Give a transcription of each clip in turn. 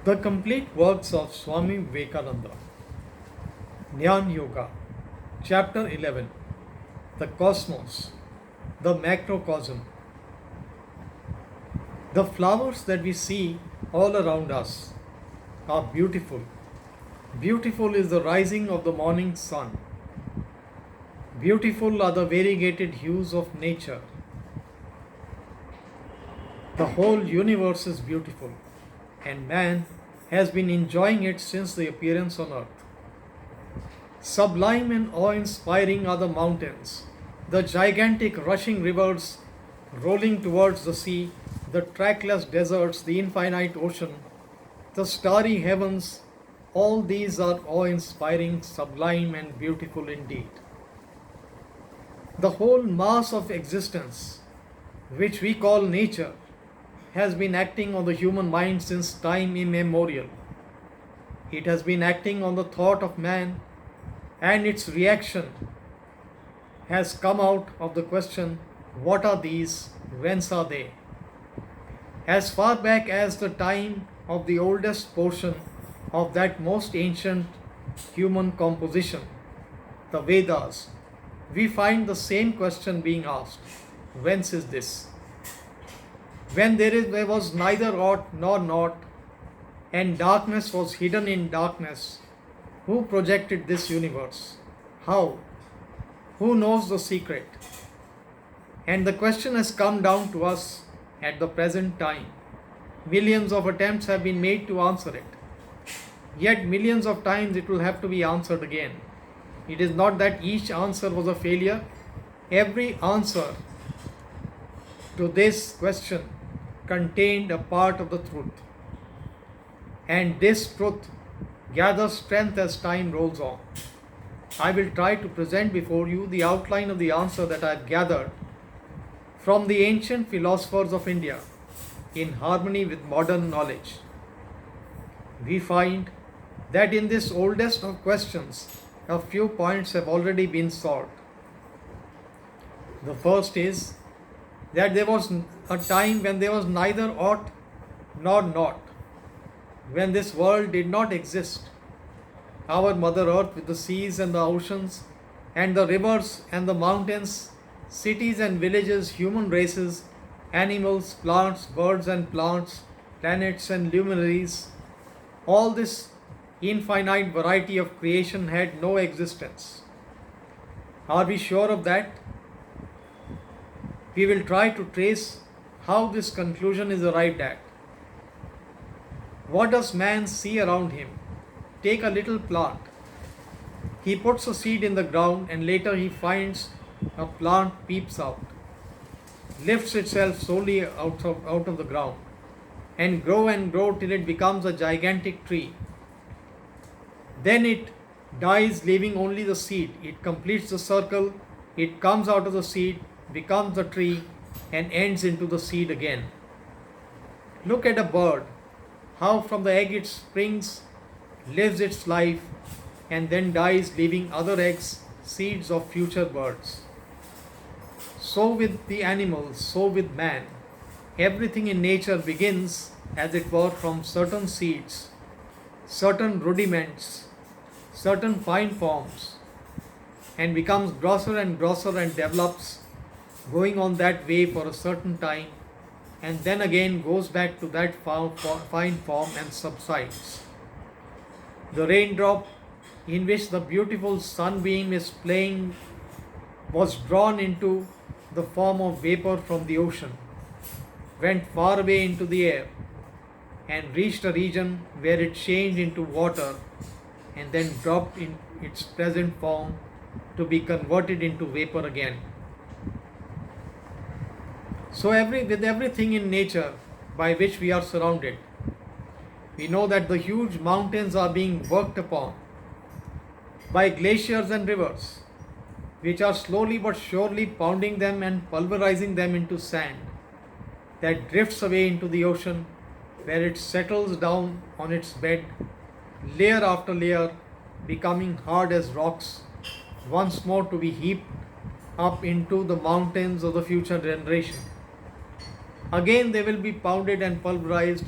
The complete works of Swami Vivekananda, Jnana Yoga, Chapter 11, The Cosmos, the Macrocosm. The flowers that we see all around us are beautiful. Beautiful is the rising of the morning sun. Beautiful are the variegated hues of nature. The whole universe is beautiful, and man has been enjoying it since the appearance on earth. Sublime and awe inspiring are the mountains, the gigantic rushing rivers rolling towards the sea, the trackless deserts, the infinite ocean, the starry heavens. All these are awe inspiring, sublime, and beautiful indeed. The whole mass of existence, which we call nature, has been acting on the human mind since time immemorial. It has been acting on the thought of man, and its reaction has come out of the question, what are these? Whence are they? As far back as the time of the oldest portion of that most ancient human composition, the Vedas, we find the same question being asked, whence is this? When there was neither ought nor not, and darkness was hidden in darkness, who projected this universe? How? Who knows the secret? And the question has come down to us at the present time. Millions of attempts have been made to answer it. Yet millions of times it will have to be answered again. It is not that each answer was a failure. Every answer to this question contained a part of the truth. And this truth gathers strength as time rolls on. I will try to present before you the outline of the answer that I have gathered from the ancient philosophers of India in harmony with modern knowledge. We find that in this oldest of questions, a few points have already been solved. The first is that there was a time when there was neither ought nor not, when this world did not exist. Our Mother Earth with the seas and the oceans and the rivers and the mountains, cities and villages, human races, animals, plants, birds and plants, planets and luminaries, all this infinite variety of creation had no existence. Are we sure of that? We will try to trace how this conclusion is arrived at. What does man see around him? Take a little plant. He puts a seed in the ground and later he finds a plant peeps out, lifts itself slowly out of the ground and grow till it becomes a gigantic tree. Then it dies, leaving only the seed. It completes the circle, it comes out of the seed, becomes a tree and ends into the seed again. Look at a bird, how from the egg it springs, lives its life and then dies, leaving other eggs, seeds of future birds. So with the animals, so with man. Everything in nature begins, as it were, from certain seeds, certain rudiments, certain fine forms, and becomes grosser and grosser and develops, going on that way for a certain time, and then again goes back to that fine form and subsides. The raindrop in which the beautiful sunbeam is playing was drawn into the form of vapor from the ocean, went far away into the air, and reached a region where it changed into water and then dropped in its present form to be converted into vapor again. So with everything in nature by which we are surrounded, we know that the huge mountains are being worked upon by glaciers and rivers, which are slowly but surely pounding them and pulverizing them into sand that drifts away into the ocean, where it settles down on its bed, layer after layer, becoming hard as rocks, once more to be heaped up into the mountains of the future generation. Again they will be pounded and pulverized,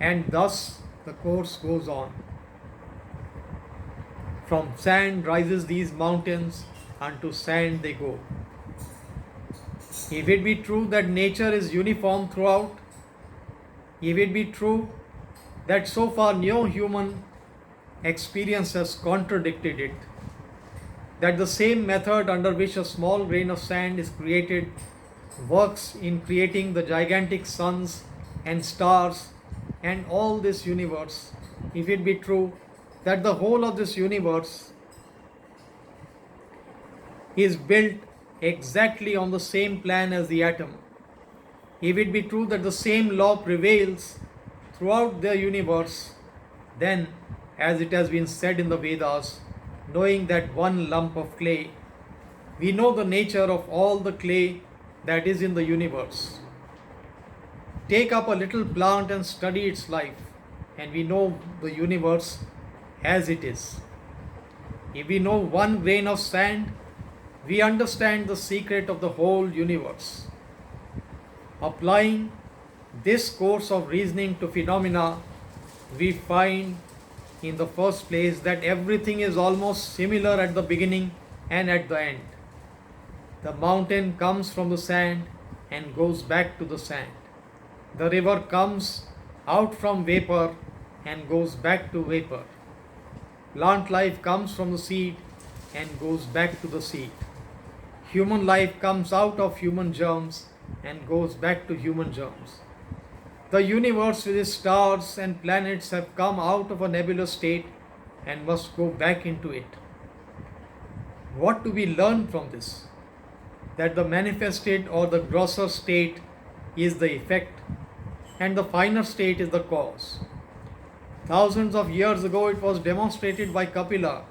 and thus the course goes on. From sand rises these mountains, and to sand they go. If it be true that nature is uniform throughout, if it be true that so far no human experience has contradicted it, that the same method under which a small grain of sand is created works in creating the gigantic suns and stars and all this universe, if it be true that the whole of this universe is built exactly on the same plan as the atom, if it be true that the same law prevails throughout the universe, then, as it has been said in the Vedas, knowing that one lump of clay, we know the nature of all the clay that is in the universe. Take up a little plant and study its life, and we know the universe as it is. If we know one grain of sand, we understand the secret of the whole universe. Applying this course of reasoning to phenomena, we find in the first place that everything is almost similar at the beginning and at the end. The mountain comes from the sand and goes back to the sand. The river comes out from vapor and goes back to vapor. Plant life comes from the seed and goes back to the seed. Human life comes out of human germs and goes back to human germs. The universe with its stars and planets have come out of a nebulous state and must go back into it. What do we learn from this? That the manifested or the grosser state is the effect and the finer state is the cause. Thousands of years ago it was demonstrated by Kapila,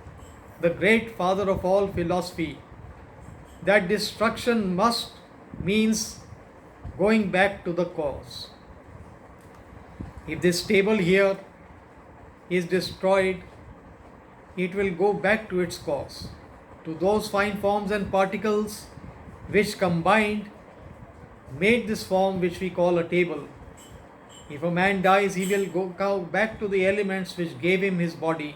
the great father of all philosophy, that destruction must means going back to the cause. If this table here is destroyed, it will go back to its cause, to those fine forms and particles which combined made this form which we call a table. If a man dies, he will go back to the elements which gave him his body.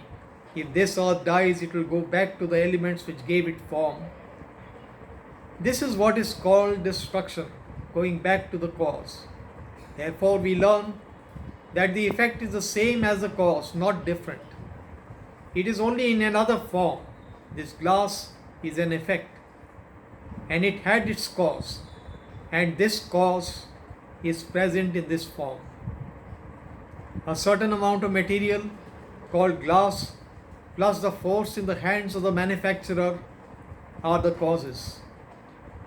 If this earth dies, it will go back to the elements which gave it form. This is what is called destruction, going back to the cause. Therefore, we learn that the effect is the same as the cause, not different. It is only in another form. This glass is an effect, and it had its cause, and this cause is present in this form. A certain amount of material called glass plus the force in the hands of the manufacturer are the causes.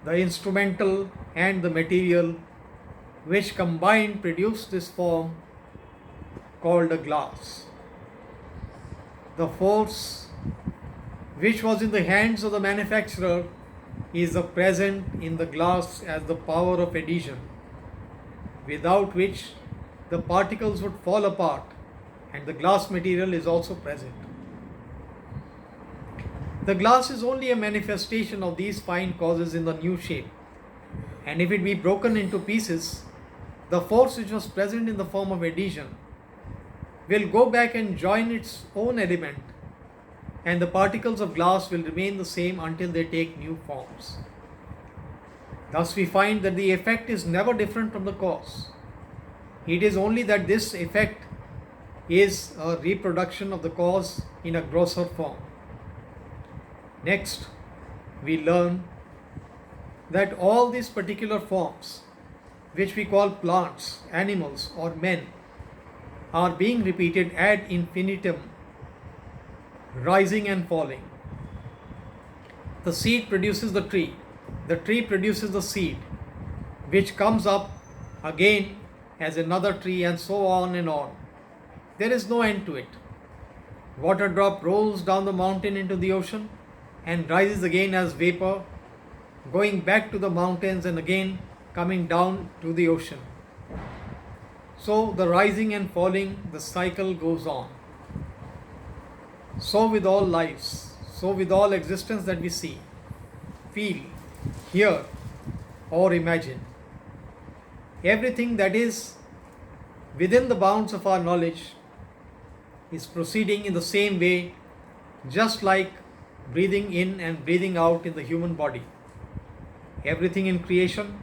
The instrumental and the material which combined produce this form called a glass. The force which was in the hands of the manufacturer is present in the glass as the power of adhesion, without which the particles would fall apart, and the glass material is also present. The glass is only a manifestation of these fine causes in the new shape, and if it be broken into pieces, the force which was present in the form of adhesion will go back and join its own element, and the particles of glass will remain the same until they take new forms. Thus we find that the effect is never different from the cause. It is only that this effect is a reproduction of the cause in a grosser form. Next, we learn that all these particular forms, which we call plants, animals, or men, are being repeated ad infinitum, rising and falling. The seed produces the tree produces the seed, which comes up again as another tree, and so on and on. There is no end to it. Water drop rolls down the mountain into the ocean and rises again as vapor, going back to the mountains and again coming down to the ocean. So the rising and falling, the cycle goes on. So with all lives, so with all existence that we see, feel, hear, or imagine. Everything that is within the bounds of our knowledge is proceeding in the same way, just like breathing in and breathing out in the human body. Everything in creation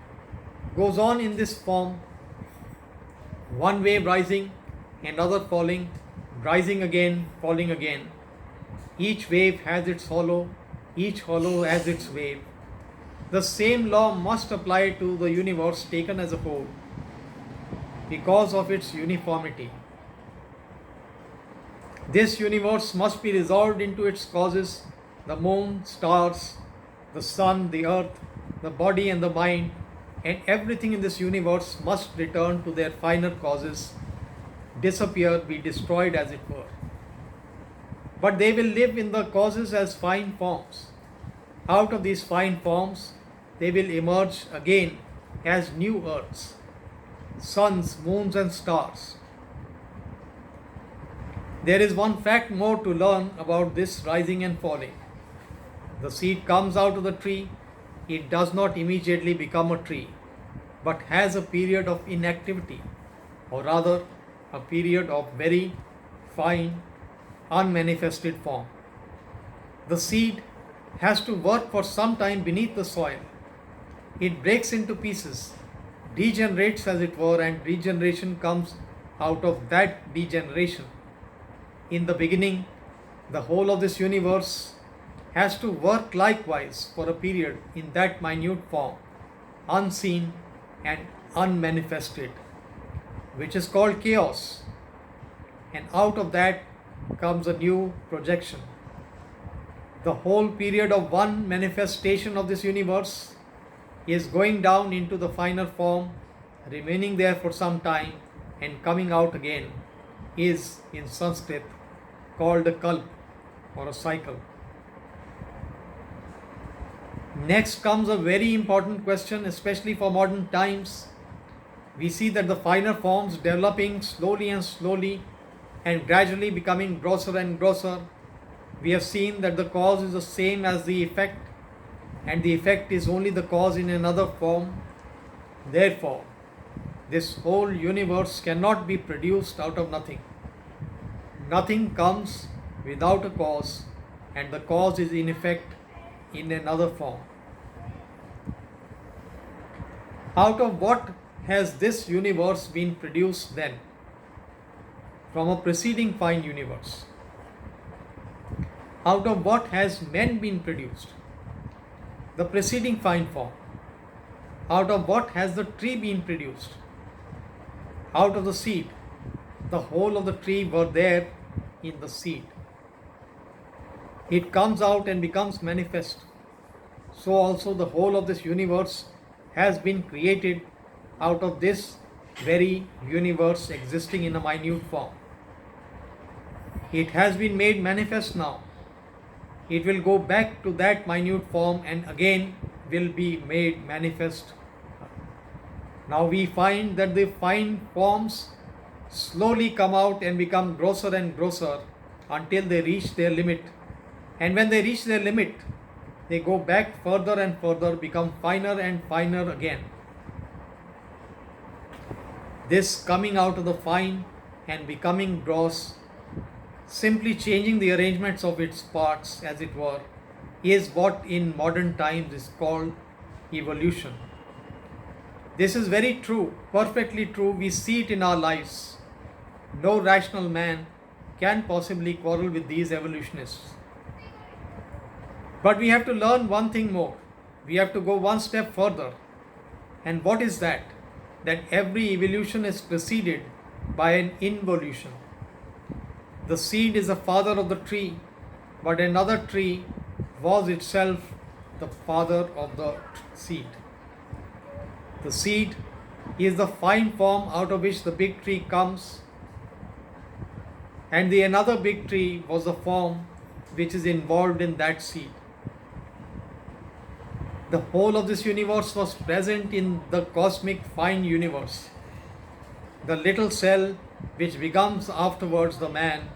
goes on in this form, one wave rising, another falling, rising again, falling again. Each wave has its hollow, each hollow has its wave. The same law must apply to the universe taken as a whole because of its uniformity. This universe must be resolved into its causes: the moon, stars, the sun, the earth, the body, and the mind, and everything in this universe must return to their finer causes, disappear, be destroyed as it were. But they will live in the causes as fine forms. Out of these fine forms, they will emerge again as new earths, suns, moons, and stars. There is one fact more to learn about this rising and falling. The seed comes out of the tree, it does not immediately become a tree, but has a period of inactivity, or rather, a period of very fine, unmanifested form. The seed has to work for some time beneath the soil. It breaks into pieces, degenerates as it were, and regeneration comes out of that degeneration. In the beginning, the whole of this universe has to work likewise for a period in that minute form, unseen and unmanifested, which is called chaos. And out of that comes a new projection. The whole period of one manifestation of this universe is going down into the finer form, remaining there for some time, and coming out again is in Sanskrit called a kalp, or a cycle. Next comes a very important question, especially for modern times. We see that the finer forms developing slowly and slowly and gradually becoming grosser and grosser. We have seen that the cause is the same as the effect, and the effect is only the cause in another form. Therefore, this whole universe cannot be produced out of nothing. Nothing comes without a cause, and the cause is in effect in another form. Out of what has this universe been produced then? From a preceding fine universe. Out of what has men been produced? The preceding fine form. Out of what has the tree been produced? Out of the seed. The whole of the tree were there in the seed. It comes out and becomes manifest. So also the whole of this universe has been created out of this very universe existing in a minute form. It has been made manifest now. It will go back to that minute form and again will be made manifest. Now we find that the fine forms slowly come out and become grosser and grosser until they reach their limit. And when they reach their limit, they go back further and further, become finer and finer again. This coming out of the fine and becoming gross, simply changing the arrangements of its parts, as it were, is what in modern times is called evolution. This is very true, perfectly true. We see it in our lives. No rational man can possibly quarrel with these evolutionists. But we have to learn one thing more. We have to go one step further. And what is that? That every evolution is preceded by an involution. The seed is the father of the tree, but another tree was itself the father of the seed. The seed is the fine form out of which the big tree comes, and the another big tree was the form which is involved in that seed. The whole of this universe was present in the cosmic fine universe. The little cell which becomes afterwards the man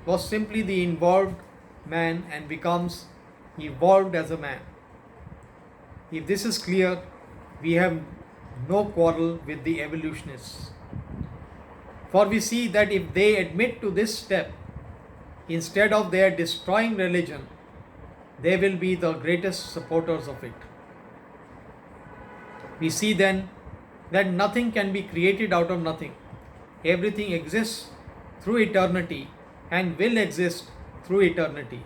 was simply the involved man and becomes evolved as a man. If this is clear, we have no quarrel with the evolutionists. For we see that if they admit to this step, Instead of their destroying religion, they will be the greatest supporters of it. We see then that nothing can be created out of nothing. Everything exists through eternity and will exist through eternity.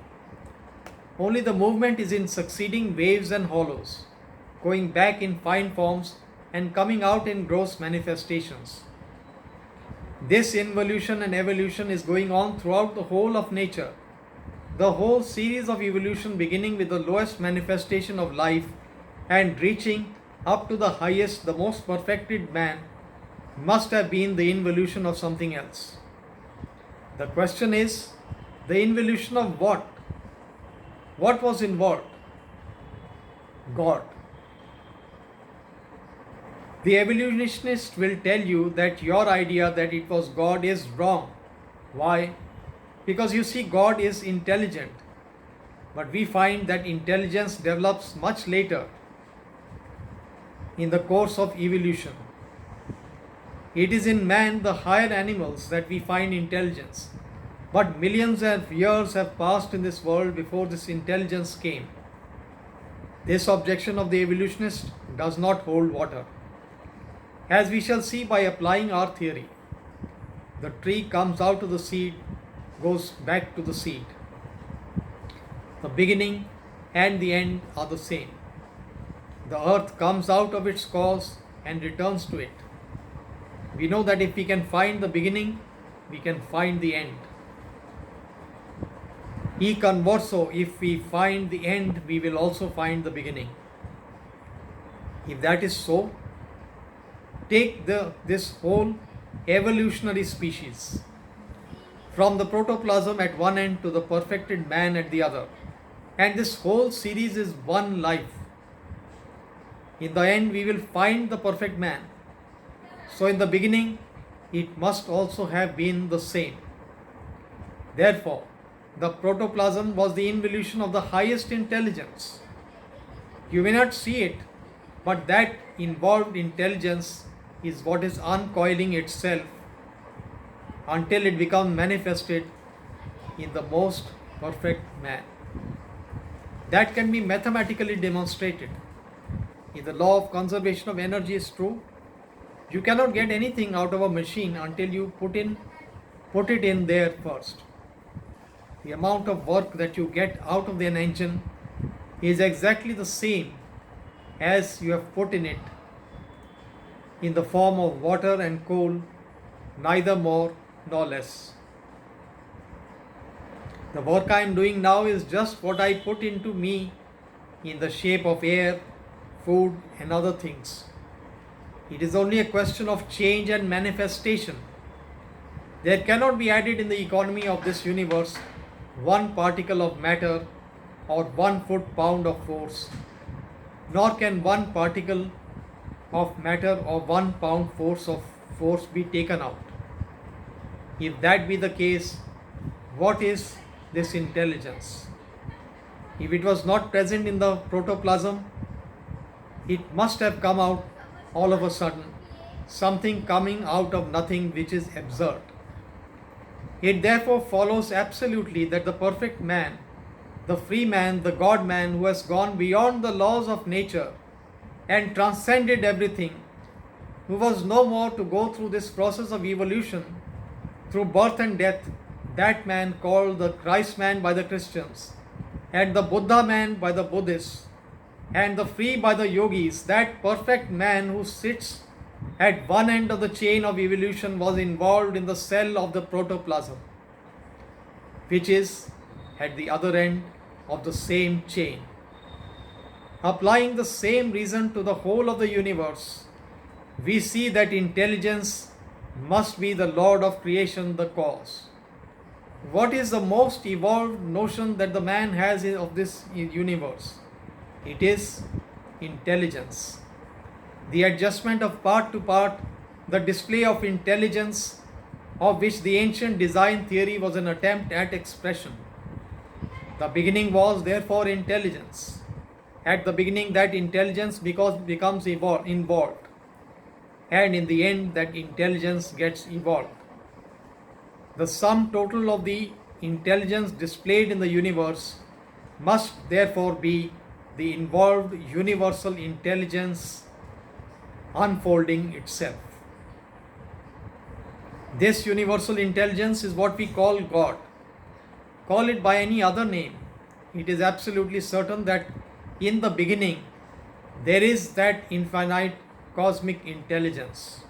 Only the movement is in succeeding waves and hollows, going back in fine forms and coming out in gross manifestations. This involution and evolution is going on throughout the whole of nature. The whole series of evolution, beginning with the lowest manifestation of life and reaching up to the highest, the most perfected man, must have been the involution of something else. The question is, the involution of what? What was involved? God. The evolutionist will tell you that your idea that it was God is wrong. Why? Because you see, God is intelligent. But we find that intelligence develops much later in the course of evolution. It is in man, the higher animals, that we find intelligence. But millions of years have passed in this world before this intelligence came. This objection of the evolutionist does not hold water. As we shall see by applying our theory, the tree comes out of the seed, goes back to the seed. The beginning and the end are the same. The earth comes out of its cause and returns to it. We know that if we can find the beginning, we can find the end. E converso, if we find the end, we will also find the beginning. If that is so, take this whole evolutionary species from the protoplasm at one end to the perfected man at the other, and this whole series is one life. In the end, we will find the perfect man. So in the beginning, it must also have been the same. Therefore, the protoplasm was the involution of the highest intelligence. You may not see it, but that involved intelligence is what is uncoiling itself until it becomes manifested in the most perfect man. That can be mathematically demonstrated. If the law of conservation of energy is true, you cannot get anything out of a machine until you put it in there first. The amount of work that you get out of an engine is exactly the same as you have put in it in the form of water and coal, neither more nor less. The work I am doing now is just what I put into me in the shape of air, food, and other things. It is only a question of change and manifestation. There cannot be added in the economy of this universe one particle of matter or 1 foot-pound of force, nor can one particle of matter or 1 pound force be taken out. If that be the case, what is this intelligence? If it was not present in the protoplasm, it must have come out all of a sudden, something coming out of nothing which is absurd. It therefore follows absolutely that the perfect man, the free man, the God man who has gone beyond the laws of nature and transcended everything, who was no more to go through this process of evolution through birth and death, that man called the Christ man by the Christians, and the Buddha man by the Buddhists, and the free by the yogis, that perfect man who sits at one end of the chain of evolution was involved in the cell of the protoplasm, which is at the other end of the same chain. Applying the same reason to the whole of the universe, we see that intelligence must be the Lord of creation, the cause. What is the most evolved notion that the man has of this universe? It is intelligence. The adjustment of part to part, the display of intelligence, of which the ancient design theory was an attempt at expression. The beginning was therefore intelligence. At the beginning, that intelligence becomes involved, and in the end, that intelligence gets evolved. The sum total of the intelligence displayed in the universe must therefore be the involved universal intelligence unfolding itself. This universal intelligence is what we call God. Call it by any other name. It is absolutely certain that in the beginning there is that infinite cosmic intelligence.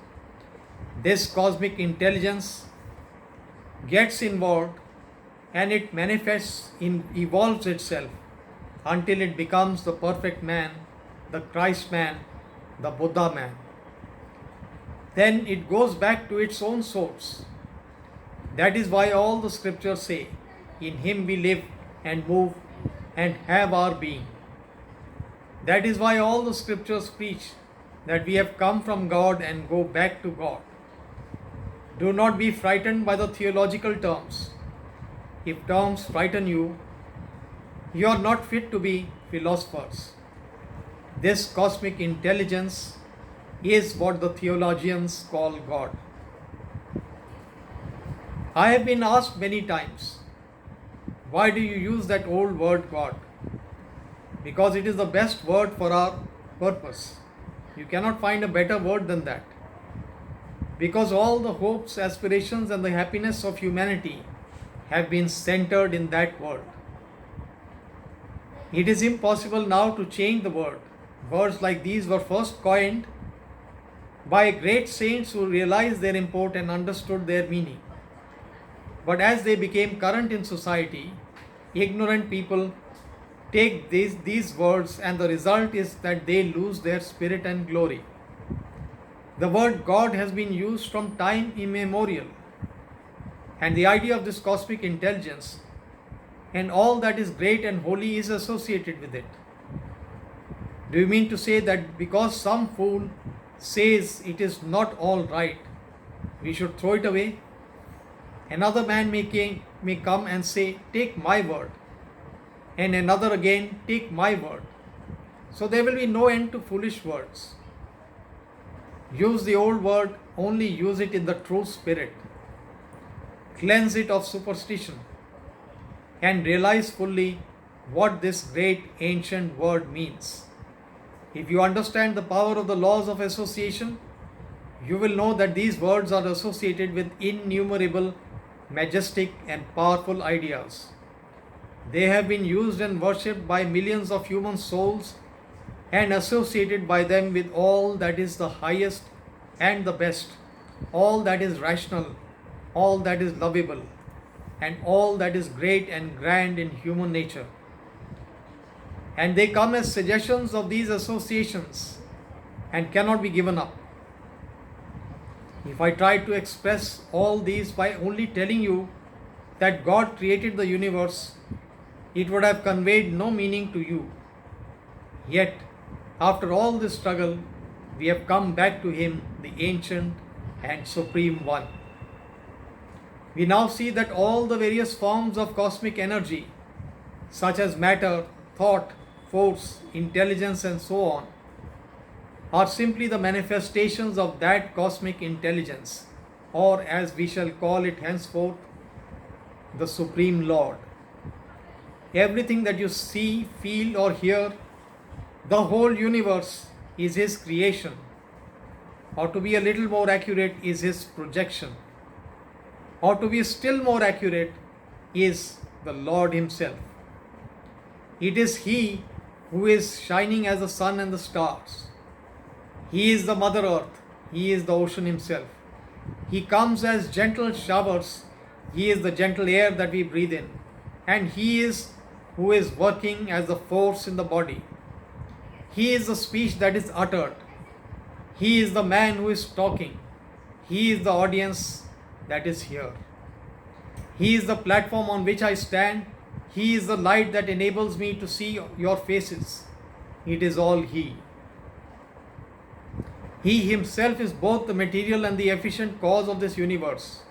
This cosmic intelligence gets involved and it evolves itself until it becomes the perfect man, the Christ man, the Buddha man. Then it goes back to its own source. That is why all the scriptures say, in Him we live and move and have our being. That is why all the scriptures preach that we have come from God and go back to God. Do not be frightened by the theological terms. If terms frighten you, you are not fit to be philosophers. This cosmic intelligence is what the theologians call God. I have been asked many times, why do you use that old word God? Because it is the best word for our purpose. You cannot find a better word than that. Because all the hopes, aspirations, and the happiness of humanity have been centered in that word. It is impossible now to change the word. Words like these were first coined by great saints who realized their import and understood their meaning. But as they became current in society, ignorant people take these words, and the result is that they lose their spirit and glory. The word God has been used from time immemorial, and the idea of this cosmic intelligence and all that is great and holy is associated with it. Do you mean to say that because some fool says it is not all right, we should throw it away? Another man may come and say, take my word, and another again, take my word. So there will be no end to foolish words. Use the old word, only use it in the true spirit. Cleanse it of superstition and realize fully what this great ancient word means. If you understand the power of the laws of association, you will know that these words are associated with innumerable majestic and powerful ideas. They have been used and worshipped by millions of human souls and associated by them with all that is the highest and the best, all that is rational, all that is lovable, and all that is great and grand in human nature. And they come as suggestions of these associations and cannot be given up. If I try to express all these by only telling you that God created the universe, it would have conveyed no meaning to you. Yet, after all this struggle, we have come back to Him, the ancient and supreme one. We now see that all the various forms of cosmic energy, such as matter, thought, force, intelligence, and so on, are simply the manifestations of that cosmic intelligence, or as we shall call it henceforth, the Supreme Lord. Everything that you see, feel, or hear, the whole universe is His creation, or to be a little more accurate, is His projection, or to be still more accurate, is the Lord Himself. It is He who is shining as the sun and the stars. He is the Mother Earth. He is the ocean Himself. He comes as gentle showers. He is the gentle air that we breathe in. And He is who is working as the force in the body. He is the speech that is uttered. He is the man who is talking. He is the audience that is here. He is the platform on which I stand. He is the light that enables me to see your faces. It is all He. He Himself is both the material and the efficient cause of this universe.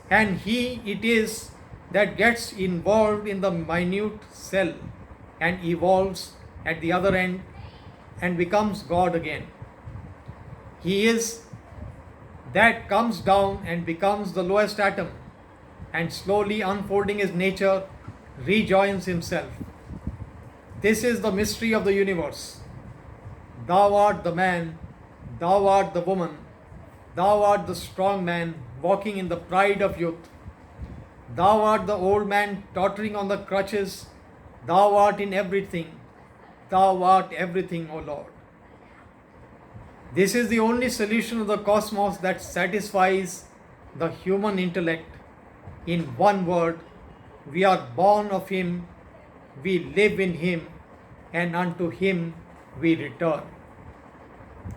And He it is that gets involved in the minute cell and evolves at the other end and becomes God again. He is that comes down and becomes the lowest atom and slowly unfolding his nature, rejoins himself. This is the mystery of the universe. Thou art the man, thou art the woman, thou art the strong man walking in the pride of youth. Thou art the old man tottering on the crutches, thou art in everything, thou art everything, O Lord. This is the only solution of the cosmos that satisfies the human intellect. In one word, we are born of Him, we live in Him, and unto Him we return.